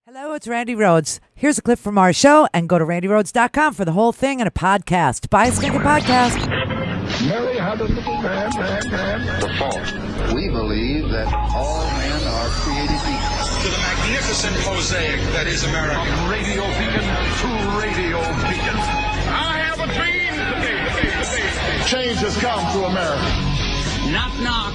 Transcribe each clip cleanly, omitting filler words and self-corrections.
Hello, it's Randi Rhodes. Here's a clip from our show, and go to randirhodes.com for the whole thing and a podcast. Buy a stinking podcast. Mary had a little man. The fall. We believe that all men are created equal. To the magnificent mosaic that is America. From radio beacon to radio beacon. I have a dream today. Change has come to America. Knock, knock.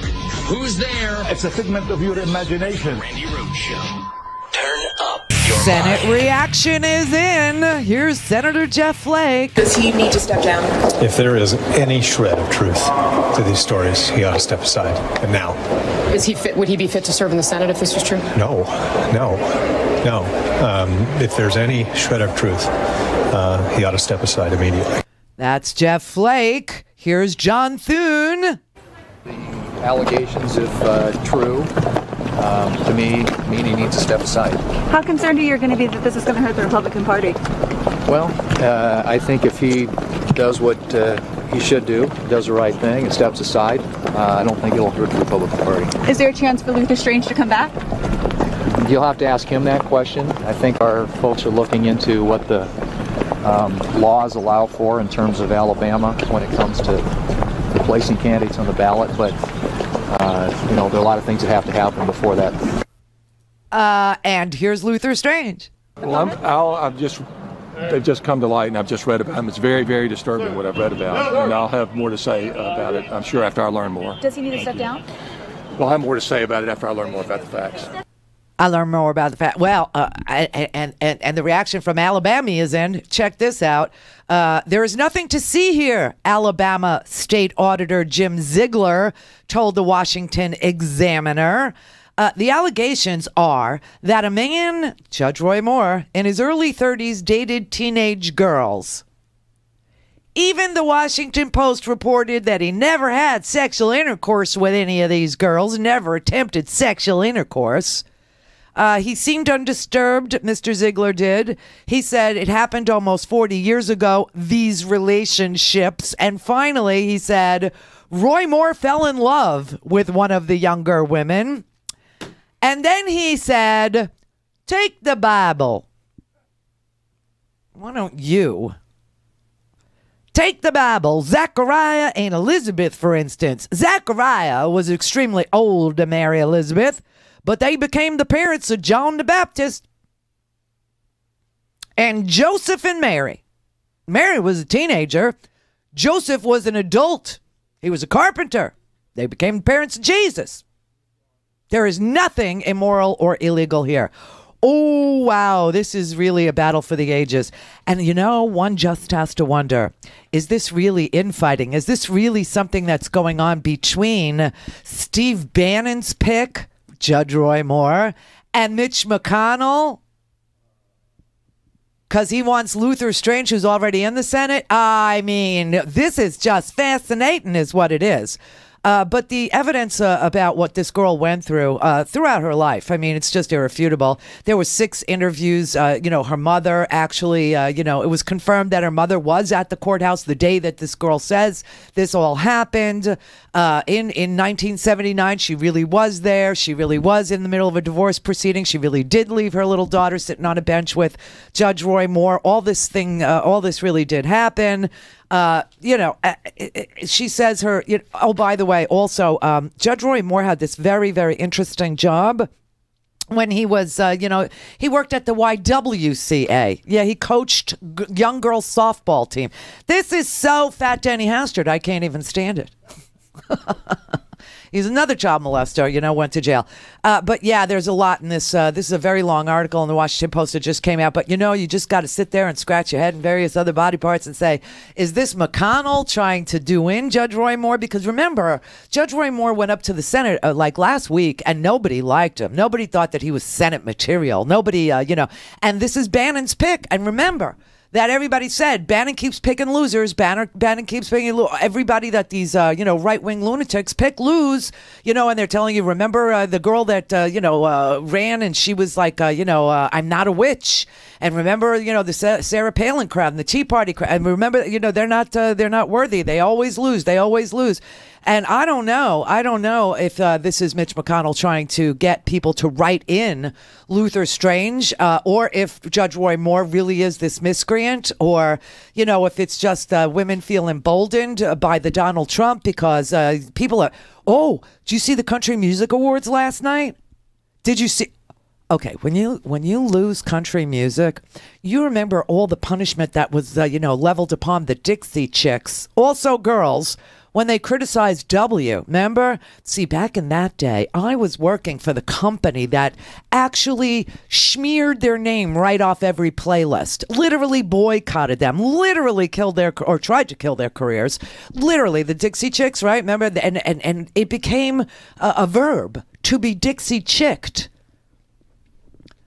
Who's there? It's a figment of your imagination. Randi Rhodes Show. Turn up. Senate reaction is in. Here's Senator Jeff Flake. Does he need to step down? If there is any shred of truth to these stories, he ought to step aside. And now. Is he fit? Would he be fit to serve in the Senate if this was true? No. If there's any shred of truth, he ought to step aside immediately. That's Jeff Flake. Here's John Thune. The allegations, if true, to me, mean he needs to step aside. How concerned are you going to be that this is going to hurt the Republican Party? Well, I think if he does what he should do, does the right thing, and steps aside, I don't think it'll hurt the Republican Party. Is there a chance for Luther Strange to come back? You'll have to ask him that question. I think our folks are looking into what the laws allow for in terms of Alabama when it comes to placing candidates on the ballot, but there are a lot of things that have to happen before that. And here's Luther Strange. Well, they've just come to light, and I've just read about them. It's very, very disturbing what I've read about, and I'll have more to say about it, I'm sure, after I learn more. Does he need to step down? Well, I'll have more to say about it after I learn more about the facts. I learned more about the fact. Well, and the reaction from Alabama is in. Check this out. There is nothing to see here, Alabama State Auditor Jim Ziegler told the Washington Examiner. The allegations are that a man, Judge Roy Moore, in his early 30s dated teenage girls. Even the Washington Post reported that he never had sexual intercourse with any of these girls, never attempted sexual intercourse. He seemed undisturbed, Mr. Ziegler did. He said it happened almost 40 years ago, these relationships. And finally, he said, Roy Moore fell in love with one of the younger women. And then he said, take the Bible. Why don't you? Take the Bible. Zechariah and Elizabeth, for instance. Zechariah was extremely old to marry Elizabeth, but they became the parents of John the Baptist. And Joseph and Mary. Mary was a teenager. Joseph was an adult. He was a carpenter. They became the parents of Jesus. There is nothing immoral or illegal here. Oh, wow, this is really a battle for the ages. And, one just has to wonder, is this really infighting? Is this really something that's going on between Steve Bannon's pick, Judge Roy Moore, and Mitch McConnell? Because he wants Luther Strange, who's already in the Senate? I mean, this is just fascinating is what it is. But the evidence about what this girl went through throughout her life, I mean, it's just irrefutable. There were 6 interviews. Her mother actually, it was confirmed that her mother was at the courthouse the day that this girl says this all happened. In 1979, she really was there. She really was in the middle of a divorce proceeding. She really did leave her little daughter sitting on a bench with Judge Roy Moore. All this really did happen. She says oh, by the way, also, Judge Roy Moore had this very, very interesting job when he was, he worked at the YWCA. Yeah, he coached young girls softball team. This is so Fat Danny Hastert, I can't even stand it. He's another child molester, went to jail. But yeah, there's a lot in this. This is a very long article in the Washington Post that just came out. But, you just got to sit there and scratch your head and various other body parts and say, is this McConnell trying to do in Judge Roy Moore? Because remember, Judge Roy Moore went up to the Senate like last week and nobody liked him. Nobody thought that he was Senate material. Nobody, and this is Bannon's pick. And remember, that everybody said Bannon keeps picking losers. Bannon keeps picking everybody that these right-wing lunatics pick lose. And they're telling you, remember the girl that ran and she was like I'm not a witch. And remember the Sarah Palin crowd and the Tea Party crowd. And remember they're not worthy. They always lose. And I don't know if this is Mitch McConnell trying to get people to write in Luther Strange, or if Judge Roy Moore really is this miscreant, or, you know, if it's just women feel emboldened by the Donald Trump because people are, oh, did you see the Country Music Awards last night? Did you see? Okay, when you lose country music, you remember all the punishment that was, leveled upon the Dixie Chicks, also girls, when they criticized W. Remember? See, back in that day, I was working for the company that actually smeared their name right off every playlist, literally boycotted them, literally killed or tried to kill their careers. Literally, the Dixie Chicks, right? Remember? And it became a verb, to be Dixie chicked.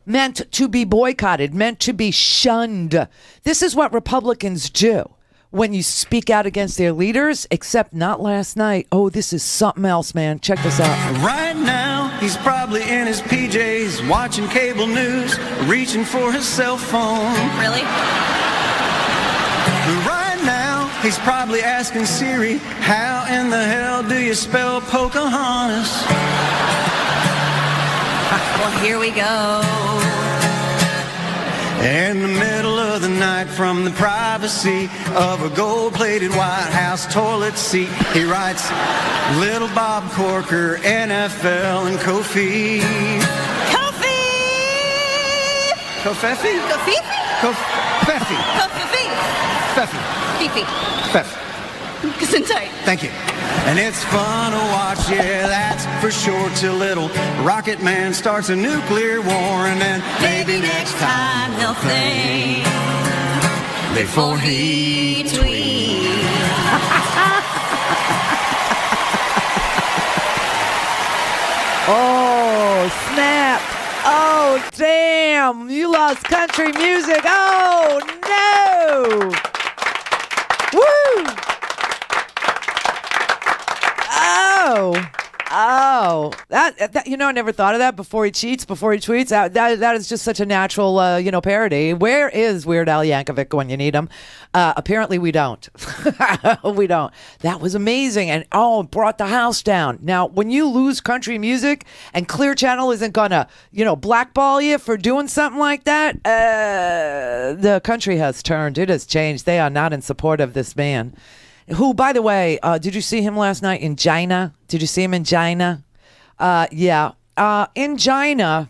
Meant to be boycotted, meant to be shunned. This is what Republicans do when you speak out against their leaders, except not last night. Oh, this is something else, man. Check this out. Right now, he's probably in his PJs, watching cable news, reaching for his cell phone. Really? Right now, he's probably asking Siri, how in the hell do you spell Pocahontas? Well, here we go. In the middle of the night, from the privacy of a gold-plated White House toilet seat, he writes, Little Bob Corker, NFL, and Kofi. Kofi! Kofefi? Kofi? Kofefi. Kofi. Fefi. Fifi. Fefi. Gesundheit. Thank you. And it's fun to watch, yeah, that's for sure, till little Rocket Man starts a nuclear war, and then maybe next time he'll think before he tweets. Oh, snap. Oh, damn. You lost country music. Oh, no. Woo. Oh, that I never thought of that before he cheats, before he tweets. That is just such a natural, parody. Where is Weird Al Yankovic when you need him? Apparently we don't. We don't. That was amazing. And, it brought the house down. Now, when you lose country music and Clear Channel isn't going to, blackball you for doing something like that, the country has turned. It has changed. They are not in support of this man. Who, by the way, did you see him last night in China? Did you see him in China? Yeah. In China,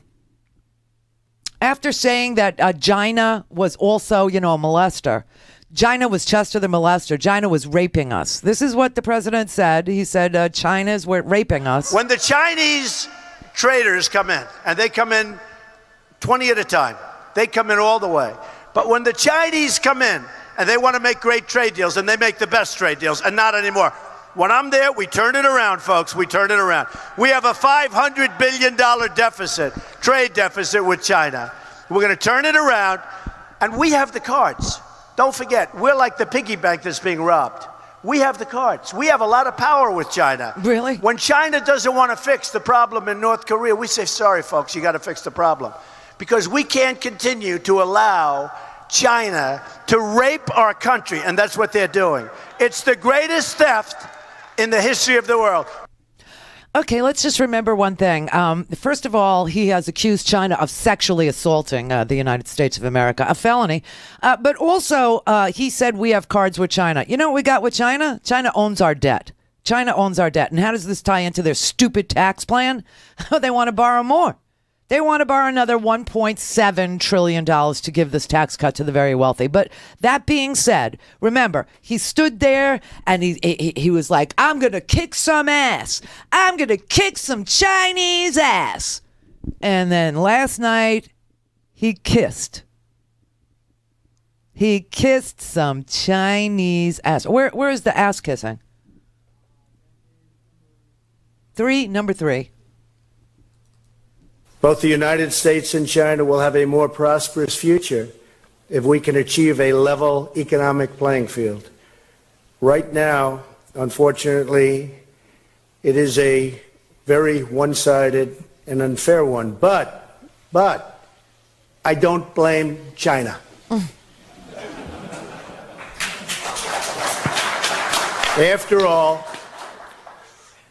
after saying that China was also, a molester, China was Chester the molester, China was raping us. This is what the president said. He said China's raping us. When the Chinese traders come in, and they come in 20 at a time, they come in all the way. But when the Chinese come in, and they want to make great trade deals, and they make the best trade deals, and not anymore. When I'm there, we turn it around, folks. We turn it around. We have a $500 billion deficit, trade deficit with China. We're going to turn it around, and we have the cards. Don't forget, we're like the piggy bank that's being robbed. We have the cards. We have a lot of power with China. Really? When China doesn't want to fix the problem in North Korea, we say, sorry, folks, you got to fix the problem. Because we can't continue to allow China to rape our country, and that's what they're doing. It's the greatest theft in the history of the world. Okay, let's just remember one thing. First of all, he has accused China of sexually assaulting the United States of America, a felony. But also, he said we have cards with China. You know what we got with China? China owns our debt. China owns our debt. And how does this tie into their stupid tax plan? They want to borrow more. They want to borrow another $1.7 trillion to give this tax cut to the very wealthy. But that being said, remember, he stood there and he was like, I'm going to kick some ass. I'm going to kick some Chinese ass. And then last night, he kissed. He kissed some Chinese ass. Where is the ass kissing? Number three. Both the United States and China will have a more prosperous future if we can achieve a level economic playing field. Right now, unfortunately, it is a very one-sided and unfair one. But I don't blame China. After all,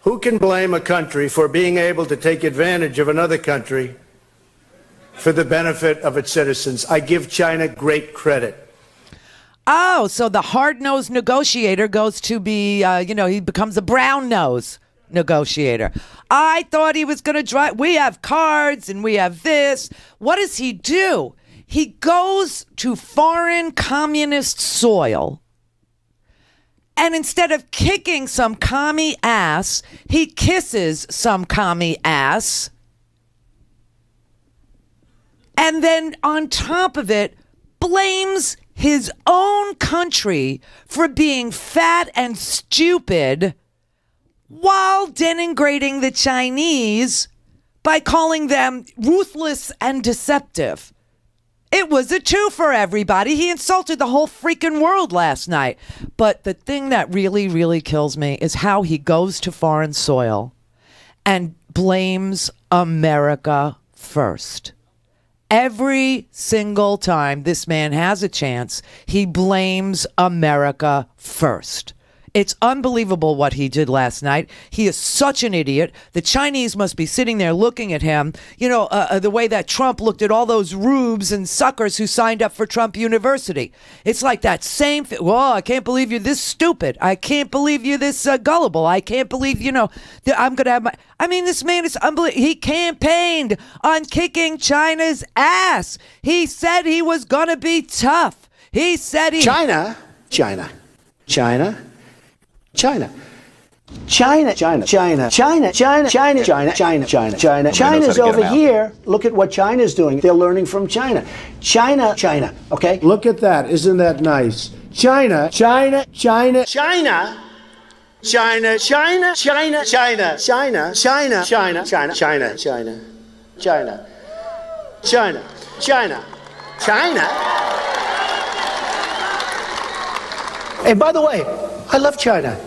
Who can blame a country for being able to take advantage of another country for the benefit of its citizens? I give China great credit. Oh, so the hard-nosed negotiator goes to be, he becomes a brown-nosed negotiator. I thought he was going to drive. We have cards and we have this. What does he do? He goes to foreign communist soil, and instead of kicking some commie ass, he kisses some commie ass. And then on top of it, blames his own country for being fat and stupid while denigrating the Chinese by calling them ruthless and deceptive. It was a two for everybody. He insulted the whole freaking world last night. But the thing that really, really kills me is how he goes to foreign soil and blames America first. Every single time this man has a chance, he blames America first. It's unbelievable what he did last night. He is such an idiot. The Chinese must be sitting there looking at him, the way that Trump looked at all those rubes and suckers who signed up for Trump University. It's like that same thing. Whoa, I can't believe you're this stupid. I can't believe you're this gullible. I can't believe, I'm going to have my... I mean, this man is unbelievable. He campaigned on kicking China's ass. He said he was going to be tough. He said he... China. China's over here. Look at what China's doing. They're learning from China. China, okay? Look at that. Isn't that nice? China. And by the way, I love China.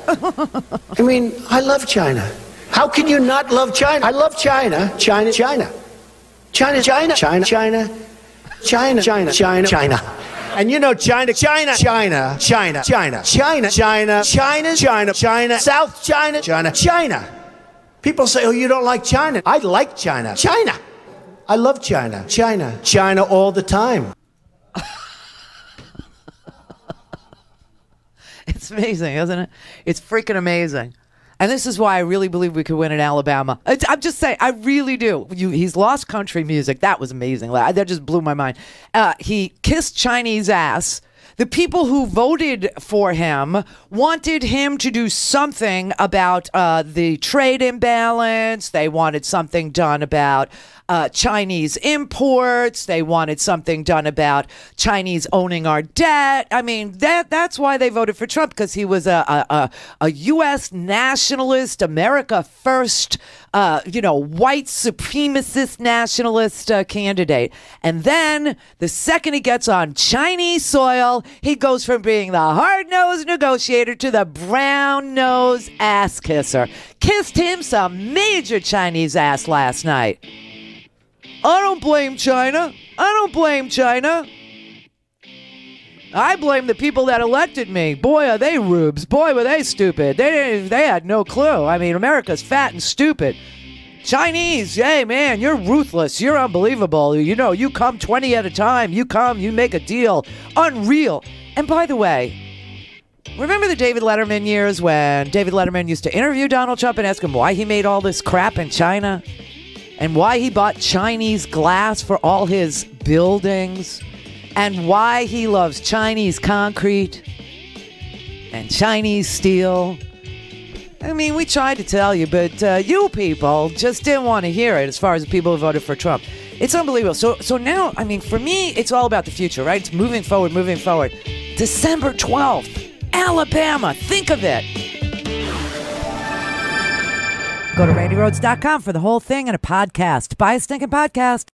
I love China. How can you not love China? I love China. China. And China, South China. People say, oh, you don't like China. I like China. I love China. China all the time. It's amazing, isn't it? It's freaking amazing. And this is why I really believe we could win in Alabama. I'm just saying, I really do. He's lost country music. That was amazing. That just blew my mind. He kissed Chinese ass. The people who voted for him wanted him to do something about the trade imbalance. They wanted something done about Chinese imports. They wanted something done about Chinese owning our debt. I mean, that's why they voted for Trump, because he was a U.S. nationalist, America first, white supremacist nationalist candidate. And then the second he gets on Chinese soil, he goes from being the hard-nosed negotiator to the brown-nosed ass kisser. Kissed him some major Chinese ass last night. I don't blame China. I blame the people that elected me. Boy, are they rubes. Boy, were they stupid. They had no clue. I mean, America's fat and stupid. Chinese, hey, man, you're ruthless. You're unbelievable. You come 20 at a time. You make a deal. Unreal. And by the way, remember the David Letterman years when David Letterman used to interview Donald Trump and ask him why he made all this crap in China? And why he bought Chinese glass for all his buildings, and why he loves Chinese concrete and Chinese steel. I mean, we tried to tell you, but you people just didn't want to hear it as far as the people who voted for Trump. It's unbelievable. So now, I mean, for me, it's all about the future, right? It's moving forward. December 12th, Alabama. Think of it. Go to RandiRhodes.com for the whole thing and a podcast. Buy a stinking podcast.